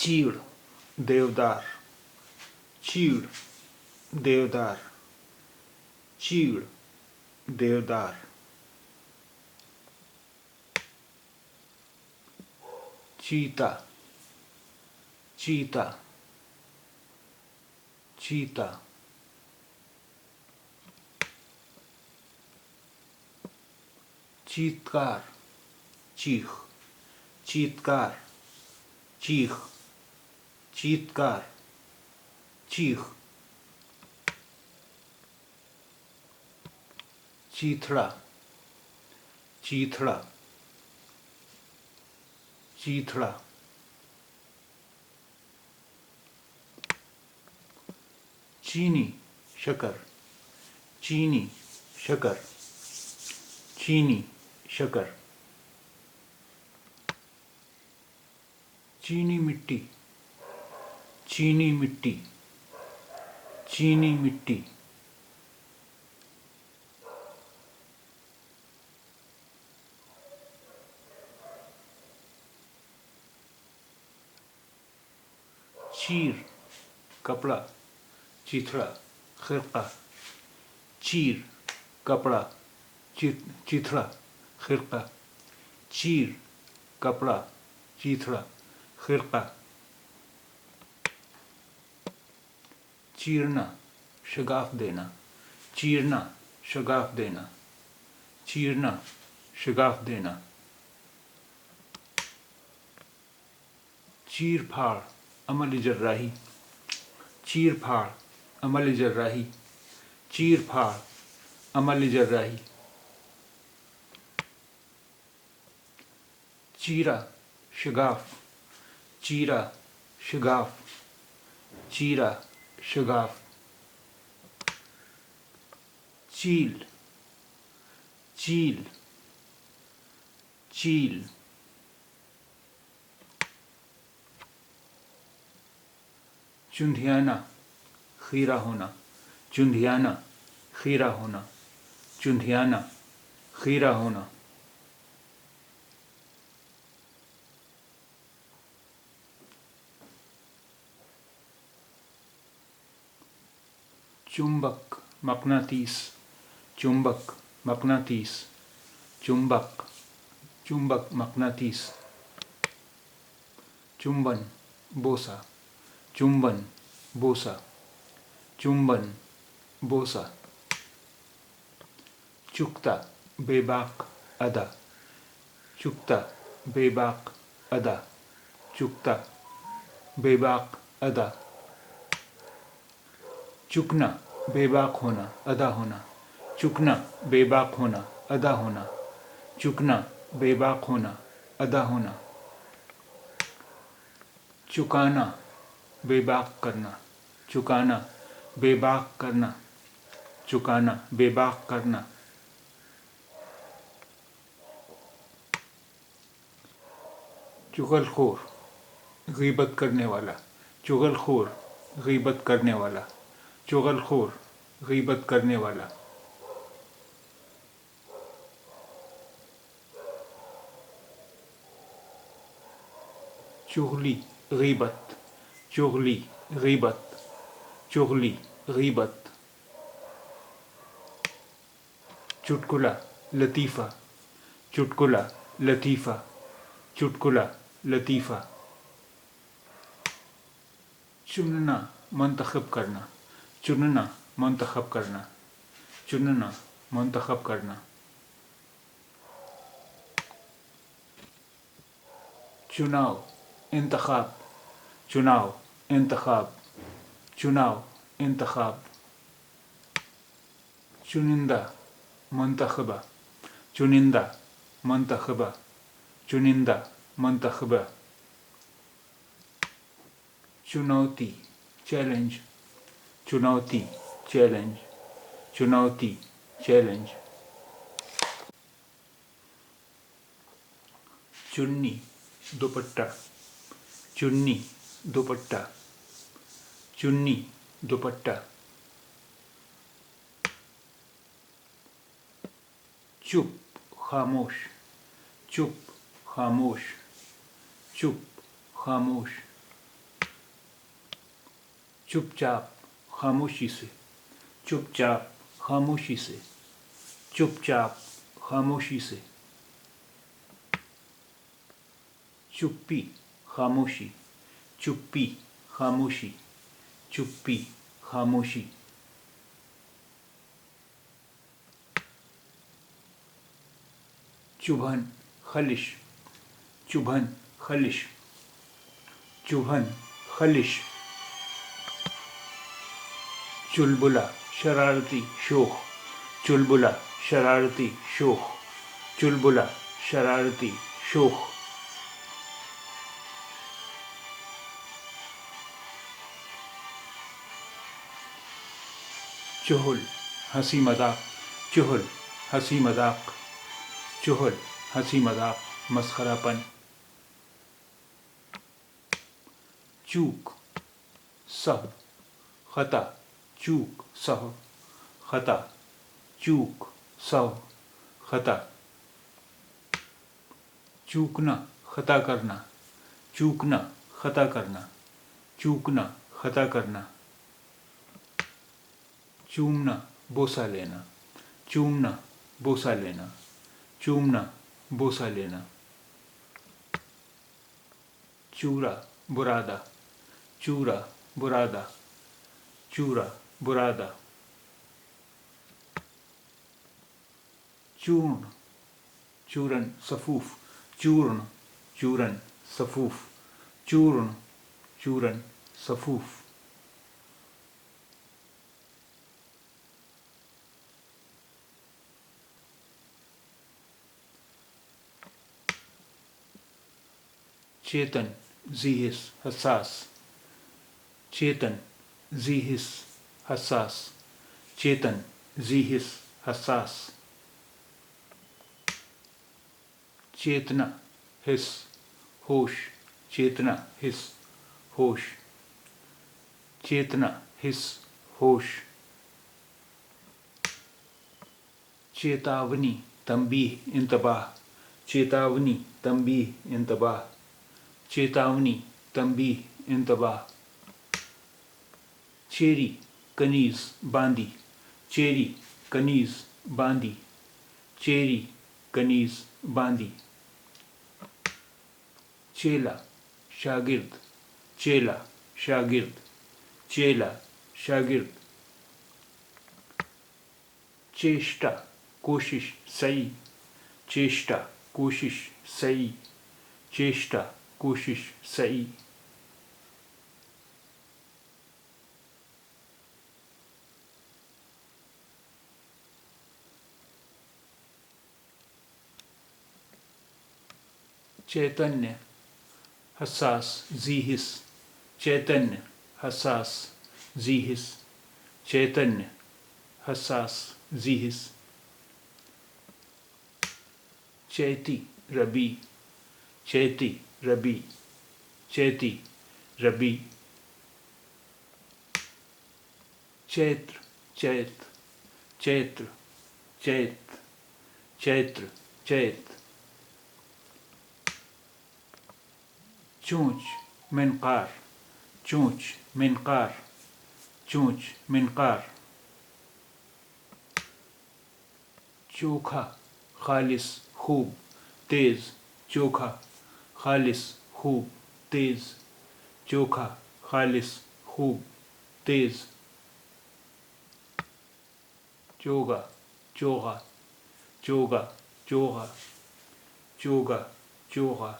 چیڑ دیودار چیڑ دیودار چیڑ دیودار چیتا چیتا چیتا چیتکار چیخ چیتکار چیخ چیتکار چیخ چیتھڑا چیتھڑا چیتھڑا چینی شکر چینی شکر چینی شکر چینی مٹی چینی مٹی چینی مٹی چیر کپڑا چیتھڑا خرقہ چیر کپڑا چیتھڑا خرقہ چیر کپڑا چیتھڑا خرقہ چیرنا شگاف دینا چیرنا شگاف دینا چیرنا شگاف دینا چیر پھاڑ عمل جراحی چیر پھاڑ عمل جراحی چیر پھاڑ عمل جراحی چیرا شگاف چیرا شگاف چیرا شگاف چیل چیل چیل چندھیانا خیرہ ہونا چندھیانا خیرہ ہونا چندھیانا خیرہ ہونا چمبک مقناطیس چمبک مقناطیس چمبک چمبک مقناطیس چمبن بوسہ چمبن بوسہ چمبن بوسہ چکتا بے باک ادا چکتا بے باک ادا چکتا بے باک ادا چکنا بے باک ہونا ادا ہونا چکنا بے باک ہونا ادا ہونا چکنا بے باک ہونا ادا ہونا چکانا بے باک کرنا چکانا بے باک کرنا چکانا بے باک کرنا چغل خور غیبت کرنے والا چغل خور غیبت کرنے والا چغل خور غیبت کرنے والا چغلی غیبت چغلی غیبت چغلی غیبت چٹکلا لطیفہ چٹکلا لطیفہ چٹکلا لطیفہ چننا منتخب کرنا چننا منتخب کرنا چننا منتخب کرنا چناؤ انتخاب چناؤ انتخاب چناؤ انتخاب چنندہ منتخبہ چنندہ منتخبہ چنندہ منتخبہ چنوتی چیلنج چنوتی چیلنج چنوتی چیلنج چنی دوپٹہ چنی دوپٹہ چنی دوپٹہ چپ خاموش چپ خاموش چپ خاموش چپ چاپ خاموشی سے، چپ چاپ خاموشی سے، چپ چاپ خاموشی سے، چپی خاموشی، چپی خاموشی، چپی خاموشی، چبھن خلش، چبھن خلش، چبھن خلش، چلبلا شرارتی شوخ، چلبلا شرارتی شوخ، چلبلا شرارتی شوخ، چہل ہنسی مذاق، چہل ہنسی مذاق، چہل ہنسی مذاق مسخرہ پن، چوک سہو خطا، چوک سہو خطا، چوک سہو خطا، چوکنا خطا کرنا، چوکنا خطا کرنا، چوکنا خطا کرنا، چومنا بوسہ لینا، چومنا بوسہ لینا، چومنا بوسہ لینا، چورا برادہ، چورا برادہ، چورا برادہ، چورن چورن صفوف، چورن چورن صفوف، چورن چورن صفوف، چیتن ذی حس حساس، چیتن ذی حس حساس، چیتن ذی حس حساس، چیتنا حس ہوش، چیتنا حس ہوش، چیتنا حس ہوش، چیتاونی تنبیہ انتباہ، چیتاونی تنبیہ انتباہ، چیتاونی تنبیہ انتباہ، چیری کنیز باندی، چیری کنیز باندی، چیری کنیز باندی، چیلا شاگرد، چیلا شاگرد، چیلا شاگرد، چیشٹا کوشش سعی، چیشٹا کوشش سعی، چیشٹا کوشش سعی، چیتنیہ حساس ذی حس، چیتنیہ حساس ذی حس، چیتنیہ حساس ذی حس، چیتی ربی، چیتی ربی، چیتی ربی، چیتر چیت، چیتر چیت، چیتر چیت، چونچ منقار، چونچ منقار، چونچ منقار، چوکھا خالص خوب تیز، چوکھا خالص خوب تیز، چوکھا خالص خوب تیز، چوگا چوغا، چوگا چوغا، چوگا چوغا،